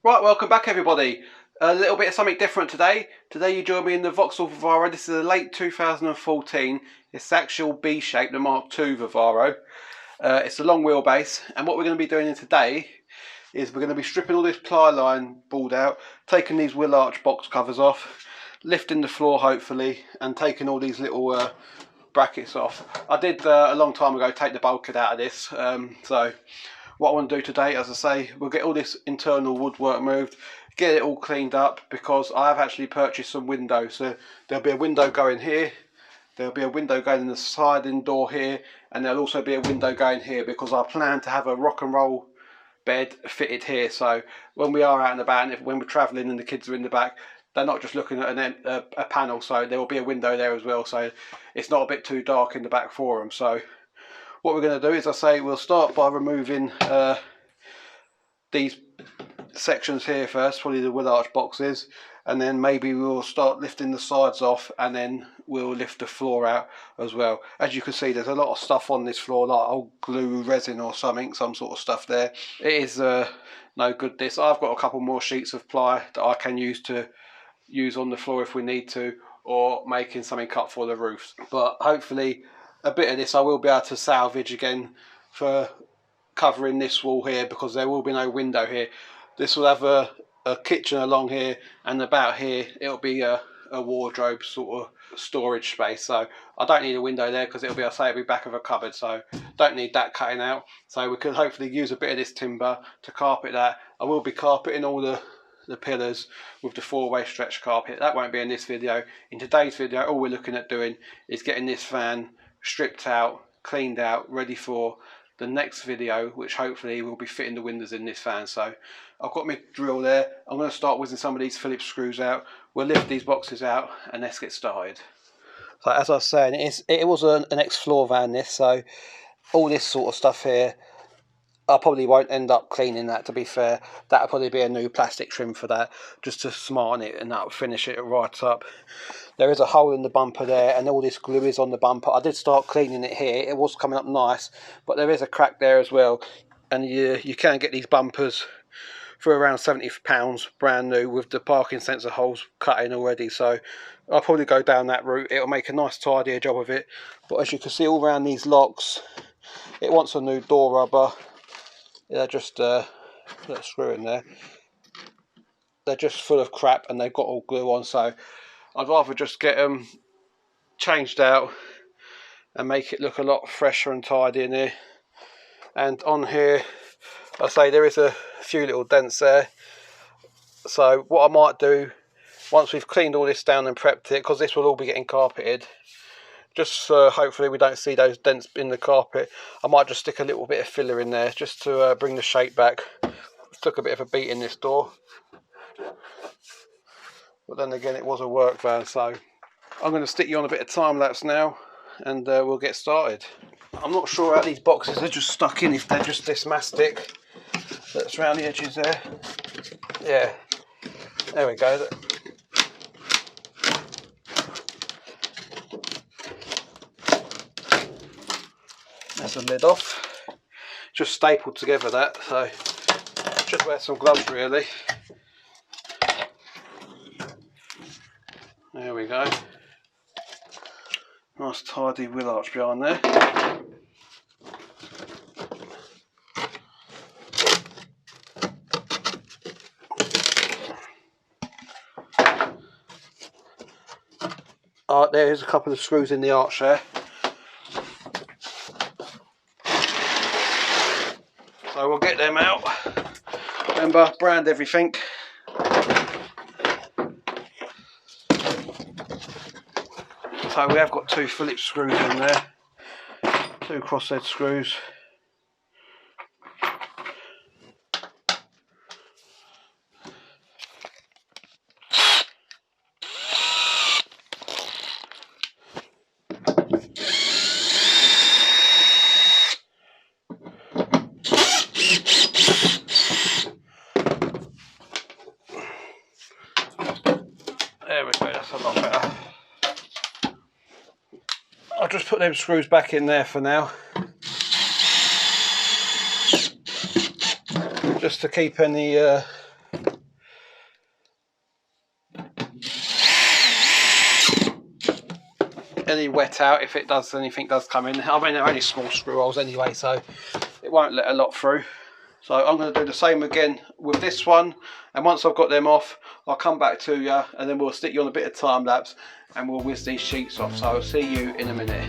Right, welcome back everybody. A little bit of something different today. Today you join me in the Vauxhall Vivaro. This is a late 2014. It's the actual B shape, the Mark II Vivaro. It's a long wheelbase, and what we're going to be doing today is we're going to be stripping all this ply line board out, taking these wheel arch box covers off, lifting the floor hopefully, and taking all these little brackets off. I did a long time ago take the bulkhead out of this, so what I want to do today, as I say, we'll get all this internal woodwork moved, get it all cleaned up, because I have actually purchased some windows. So there'll be a window going here, there'll be a window going in the sliding door here, and there'll also be a window going here, because I plan to have a rock and roll bed fitted here. So when we are out and about, and when we're travelling and the kids are in the back, they're not just looking at a panel, so there will be a window there as well, so it's not a bit too dark in the back for them. So what we're going to do is, I say, we'll start by removing these sections here first, probably the wheel arch boxes, and then maybe we'll start lifting the sides off, and then we'll lift the floor out as well. As you can see, there's a lot of stuff on this floor, like old glue, resin or something, some sort of stuff there. It is no good this. I've got a couple more sheets of ply that I can use on the floor if we need to, or making something cut for the roofs. But hopefully a bit of this I will be able to salvage again for covering this wall here, because there will be no window here. This will have a kitchen along here, and about here it'll be a wardrobe sort of storage space. So I don't need a window there, because it'll be, I say, it'll be back of a cupboard, so don't need that cutting out. So we can hopefully use a bit of this timber to carpet that. I will be carpeting all the pillars with the 4-way stretch carpet. That won't be in this video. In today's video, all we're looking at doing is getting this fan stripped out, cleaned out, ready for the next video, which hopefully will be fitting the windows in this fan. So I've got my drill there. I'm going to start whizzing some of these Phillips screws out. We'll lift these boxes out and let's get started. So as I was saying, it was an ex-floor van, this, so all this sort of stuff here, I probably won't end up cleaning that, to be fair. That'll probably be a new plastic trim for that, just to smarten it, and that'll finish it right up. There is a hole in the bumper there, and all this glue is on the bumper. I did start cleaning it here. It was coming up nice, but there is a crack there as well. And you can get these bumpers for around £70 brand new, with the parking sensor holes cut in already. So I'll probably go down that route. It'll make a nice tidier job of it. But as you can see, all around these locks, it wants a new door rubber. They're just put a screw in there. They're just full of crap, and they've got all glue on, so I'd rather just get them changed out and make it look a lot fresher and tidy in here. And on here, I say, there is a few little dents there. So what I might do, once we've cleaned all this down and prepped it, because this will all be getting carpeted, just hopefully we don't see those dents in the carpet, I might just stick a little bit of filler in there, just to bring the shape back. Took a bit of a beat in this door, but then again, it was a work van. So I'm going to stick you on a bit of time lapse now, and we'll get started. I'm not sure how these boxes are just stuck in, if they're just this mastic that's around the edges there. Yeah, there we go. That's the lid off. Just stapled together that, so just wear some gloves really. There we go. Nice tidy wheel arch behind there. There's a couple of screws in the arch there. So we'll get them out. Remember, brand everything. So we have got 2 Phillips screws in there, 2 crosshead screws. There we go, that's a lot better. I'll just put them screws back in there for now, just to keep any any wet out if it does, anything does come in. I mean, they're only small screw holes anyway, so it won't let a lot through. So I'm going to do the same again with this one, and once I've got them off, I'll come back to you, and then we'll stick you on a bit of time lapse and we'll whiz these sheets off. So I'll see you in a minute.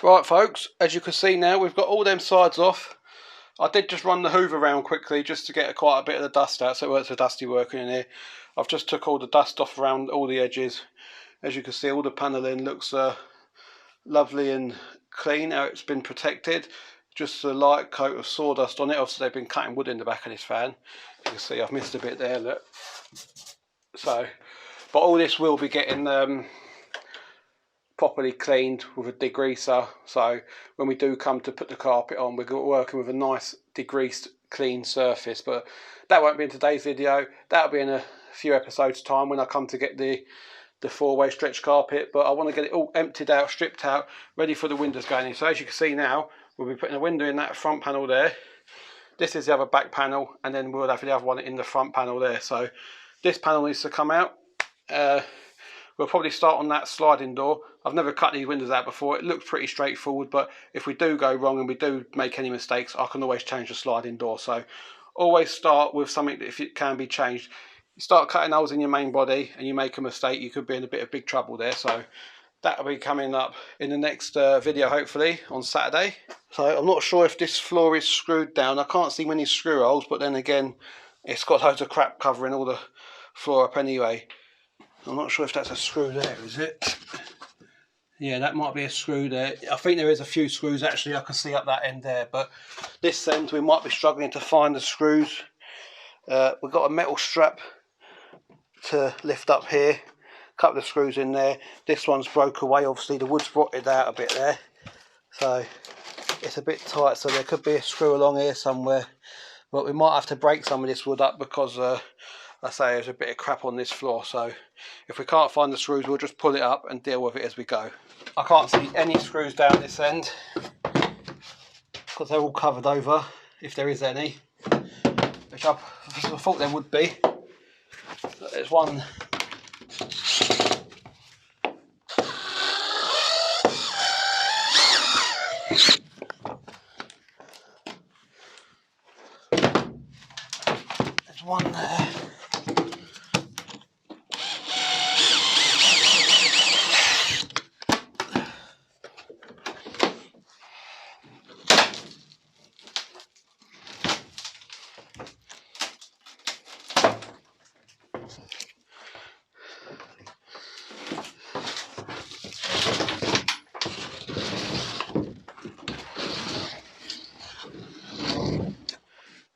Right folks, as you can see now, we've got all them sides off. I did just run the hoover around quickly just to get quite a bit of the dust out, so it's a dusty working in here. I've just took all the dust off around all the edges. As you can see, all the panelling looks lovely and clean, how it's been protected. Just a light coat of sawdust on it. Obviously they've been cutting wood in the back of this fan. You can see I've missed a bit there, look. So, but all this will be getting properly cleaned with a degreaser, so when we do come to put the carpet on, we're working with a nice degreased clean surface. But that won't be in today's video, that'll be in a few episodes time when I come to get the 4-way stretch carpet. But I want to get it all emptied out, stripped out, ready for the windows going in. So as you can see now, we'll be putting a window in that front panel there. This is the other back panel, and then we'll have the other one in the front panel there. So this panel needs to come out. We'll probably start on that sliding door. I've never cut these windows out before. It looks pretty straightforward, but if we do go wrong and we do make any mistakes, I can always change the sliding door. So always start with something that if it can be changed. You start cutting holes in your main body and you make a mistake, you could be in a bit of big trouble there. So that'll be coming up in the next video, hopefully on Saturday. So I'm not sure if this floor is screwed down. I can't see many screw holes, but then again, it's got loads of crap covering all the floor up anyway. I'm not sure if that's a screw there, is it? Yeah, that might be a screw there. I think there is a few screws actually, I can see up that end there, but this end we might be struggling to find the screws. We've got a metal strap to lift up here, a couple of screws in there. This one's broke away, obviously the wood's rotted out a bit there, so it's a bit tight, so there could be a screw along here somewhere, but we might have to break some of this wood up because I say there's a bit of crap on this floor. So if we can't find the screws, we'll just pull it up and deal with it as we go. I can't see any screws down this end because they're all covered over, if there is any, which I thought there would be. But there's one. There's one there.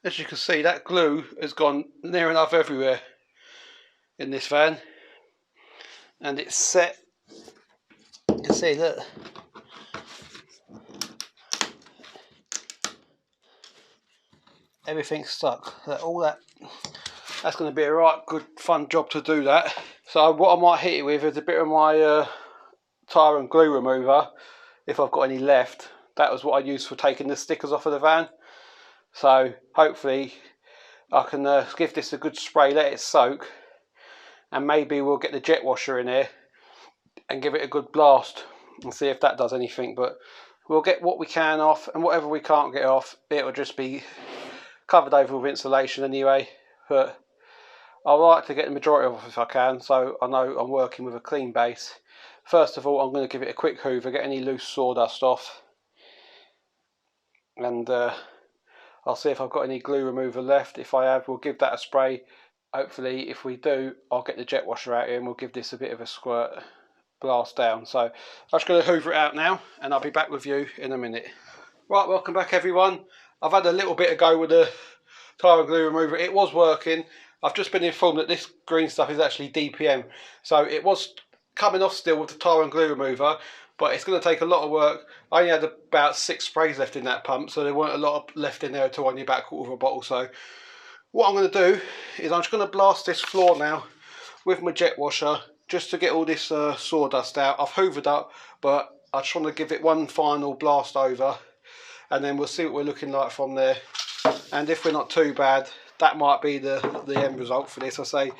As you can see, that glue has gone near enough everywhere in this van, and it's set. You can see that everything's stuck. That's going to be a right good fun job to do that. So what I might hit it with is a bit of my tyre and glue remover, if I've got any left. That was what I used for taking the stickers off of the van. So hopefully I can give this a good spray, let it soak, and maybe we'll get the jet washer in here and give it a good blast and see if that does anything. But we'll get what we can off, and whatever we can't get off, it'll just be covered over with insulation anyway, but I like to get the majority off if I can, so I know I'm working with a clean base. First of all, I'm going to give it a quick hoover, get any loose sawdust off, and I'll see if I've got any glue remover left. If I have, we'll give that a spray. Hopefully, if we do, I'll get the jet washer out here and we'll give this a bit of a squirt blast down. So I'm just going to hoover it out now, and I'll be back with you in a minute. Right, welcome back everyone. I've had a little bit of go with the tire and glue remover. It was working. I've just been informed that this green stuff is actually DPM, so it was coming off still with the tire and glue remover, but it's going to take a lot of work. I only had about 6 sprays left in that pump, so there weren't a lot left in there at all, only about a quarter of a bottle. So what I'm going to do is I'm just going to blast this floor now with my jet washer, just to get all this sawdust out. I've hoovered up, but I just want to give it one final blast over, and then we'll see what we're looking like from there. And if we're not too bad, that might be the end result for this. I say,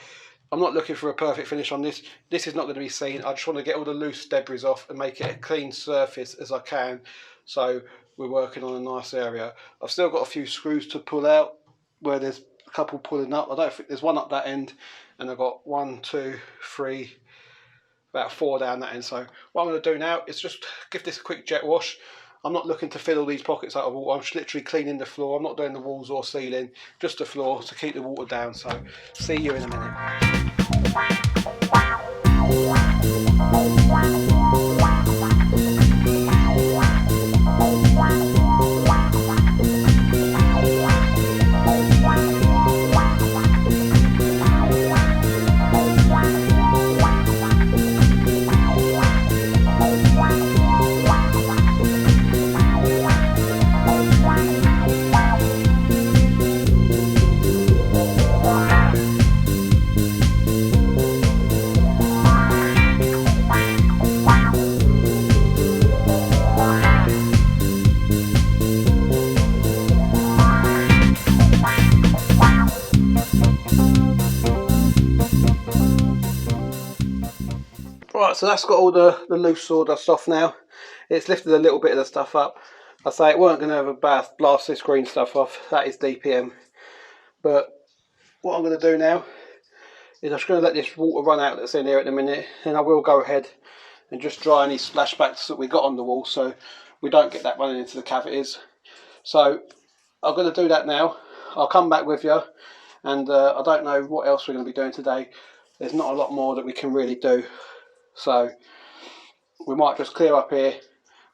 I'm not looking for a perfect finish on this. This is not going to be seen. I just want to get all the loose debris off and make it a clean surface as I can. So we're working on a nice area. I've still got a few screws to pull out where there's a couple pulling up. I don't think there's one up that end, and I've got 1, 2, 3, about 4 down that end. So what I'm going to do now is just give this a quick jet wash. I'm not looking to fill all these pockets out of water. I'm just literally cleaning the floor. I'm not doing the walls or ceiling, just the floor to keep the water down. So see you in a minute. Right, so that's got all the loose sawdust off now. It's lifted a little bit of the stuff up. I say it weren't going to have a blast this green stuff off. That is DPM. But what I'm going to do now is I'm just going to let this water run out that's in here at the minute, and I will go ahead and just dry any splashbacks that we got on the wall so we don't get that running into the cavities. So I'm going to do that now. I'll come back with you, and I don't know what else we're going to be doing today. There's not a lot more that we can really do. So we might just clear up here,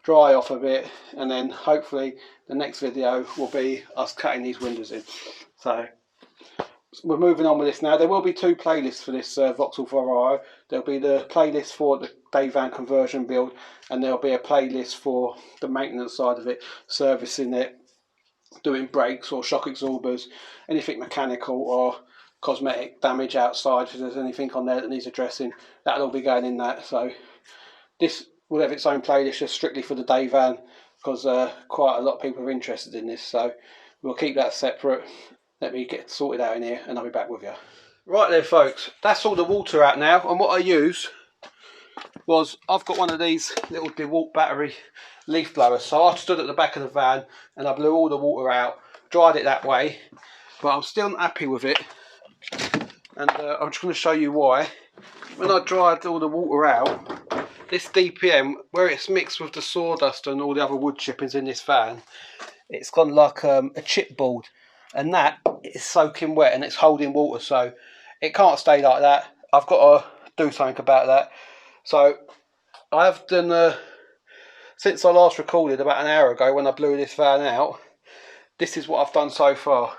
dry off a bit, and then hopefully the next video will be us cutting these windows in. So we're moving on with this now. There will be 2 playlists for this Vauxhall Varro. There'll be the playlist for the day van conversion build, and there'll be a playlist for the maintenance side of it, servicing it, doing brakes or shock absorbers, anything mechanical or cosmetic damage outside. If there's anything on there that needs addressing, that'll all be going in that. So this will have its own playlist just strictly for the day van, because quite a lot of people are interested in this, so we'll keep that separate. Let me get sorted out in here and I'll be back with you. Right then folks, that's all the water out now, and what I used was, I've got one of these little DeWalt battery leaf blowers, so I stood at the back of the van and I blew all the water out, dried it that way, but I'm still not happy with it. And I'm just going to show you why. When I dried all the water out, this DPM, where it's mixed with the sawdust and all the other wood chippings in this van, it's gone like a chipboard, and that is soaking wet and it's holding water, so it can't stay like that. I've got to do something about that. So I've done, since I last recorded about an hour ago when I blew this van out, this is what I've done so far.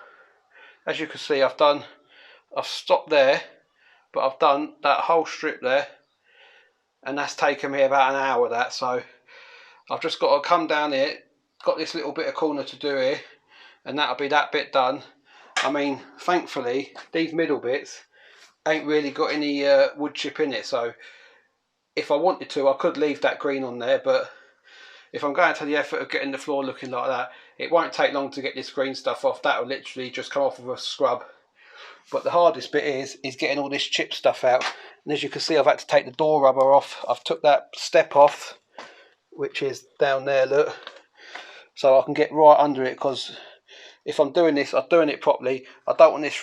As you can see, I've stopped there, but I've done that whole strip there, and that's taken me about an hour, that. So I've just got to come down here, got this little bit of corner to do here, and that'll be that bit done. I mean, thankfully these middle bits ain't really got any wood chip in it, so if I wanted to I could leave that green on there, but if I'm going to the effort of getting the floor looking like that, it won't take long to get this green stuff off. That'll literally just come off with a scrub. But the hardest bit is getting all this chip stuff out. And as you can see, I've had to take the door rubber off. I've took that step off, which is down there, look, so I can get right under it, because if I'm doing this, I'm doing it properly. I don't want this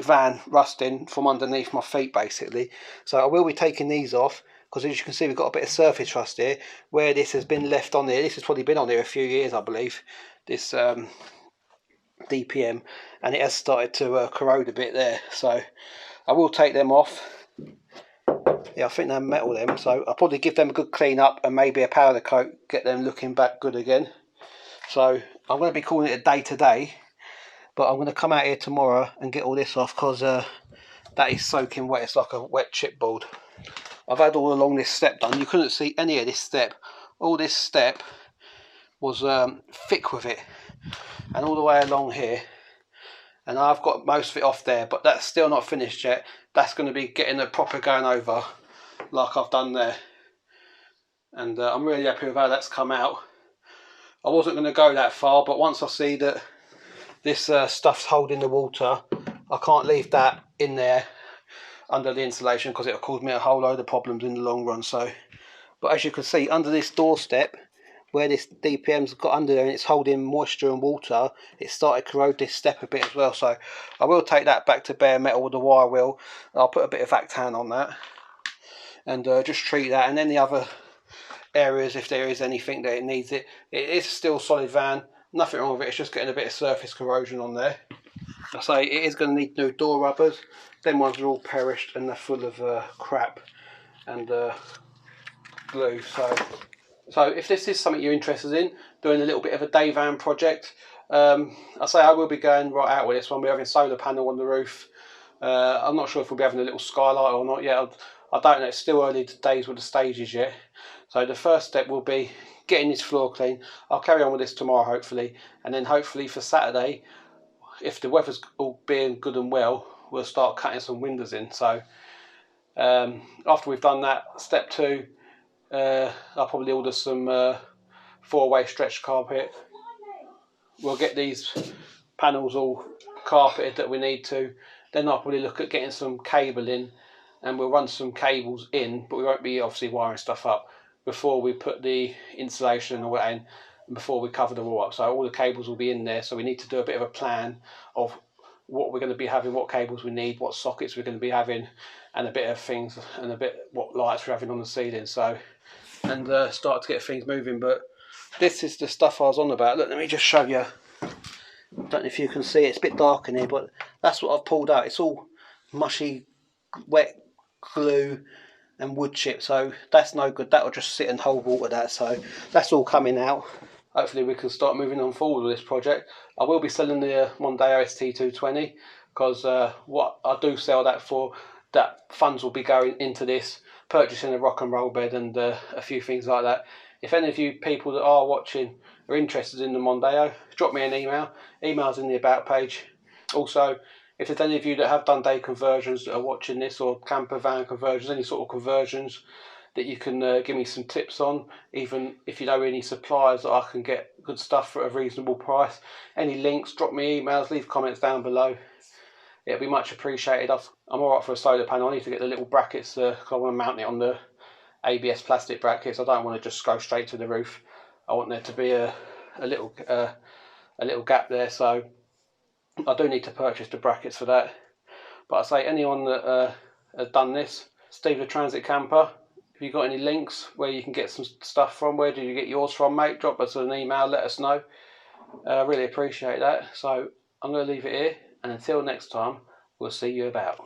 van rusting from underneath my feet, basically. So I will be taking these off, because as you can see, we've got a bit of surface rust here where this has been left on there. This has probably been on there a few years, I believe, this DPM, and it has started to corrode a bit there. So I will take them off. Yeah, I think they're metal them, so I'll probably give them a good clean up and maybe a powder coat, get them looking back good again. So I'm going to be calling it a day today, but I'm going to come out here tomorrow and get all this off, because that is soaking wet. It's like a wet chipboard. I've had all along this step done. You couldn't see any of this step. All this step was thick with it, and all the way along here. And I've got most of it off there, but that's still not finished yet. That's going to be getting a proper going over, like I've done there. And I'm really happy with how that's come out. I wasn't going to go that far, but once I see that this stuff's holding the water, I can't leave that in there under the insulation, because it'll cause me a whole load of problems in the long run. So, but as you can see, under this doorstep, where this DPM's got under there and it's holding moisture and water, it started to corrode this step a bit as well. So I will take that back to bare metal with the wire wheel. I'll put a bit of Vactan on that and just treat that, and then the other areas, if there is anything that it needs. It is still solid van, nothing wrong with it, it's just getting a bit of surface corrosion on there. I say it is going to need new door rubbers. Them ones are all perished and they're full of crap and glue. So if this is something you're interested in, doing a little bit of a day van project, I say I will be going right out with this one. We're having solar panel on the roof. I'm not sure if we'll be having a little skylight or not yet. I don't know, it's still early days with the stages yet. So the first step will be getting this floor clean. I'll carry on with this tomorrow hopefully, and then hopefully for Saturday, if the weather's all being good and well, we'll start cutting some windows in. So after we've done that, step 2, I'll probably order some 4-way stretch carpet. We'll get these panels all carpeted that we need to. Then I'll probably look at getting some cable in, and we'll run some cables in, but we won't be obviously wiring stuff up before we put the insulation and all that in, and before we cover the wall up. So all the cables will be in there, so we need to do a bit of a plan of what we're going to be having, what cables we need, what sockets we're going to be having, and a bit of things, and a bit what lights we're having on the ceiling. So, and start to get things moving. But this is the stuff I was on about. Look, let me just show you. I don't know if you can see it, it's a bit dark in here, but that's what I've pulled out. It's all mushy, wet glue and wood chip, so that's no good. That'll just sit and hold water, that. So that's all coming out. Hopefully we can start moving on forward with this project. I will be selling the Mondeo ST220, because what I do sell that for, that funds will be going into this, purchasing a rock and roll bed and a few things like that. If any of you people that are watching are interested in the Mondeo, drop me an email. Email's in the about page. Also, if there's any of you that have done day conversions that are watching this, or camper van conversions, any sort of conversions that you can give me some tips on, even if you know any suppliers that I can get good stuff for a reasonable price, any links, drop me emails, leave comments down below. It'll be much appreciated. I'm alright for a solar panel. I need to get the little brackets because I want to mount it on the ABS plastic brackets. I don't want to just go straight to the roof. I want there to be a little gap there, so I do need to purchase the brackets for that. But I say anyone that has done this, Steve the Transit Camper, if you've got any links where you can get some stuff from, where do you get yours from, mate? Drop us an email, let us know. I really appreciate that. So I'm going to leave it here, and until next time, we'll see you about.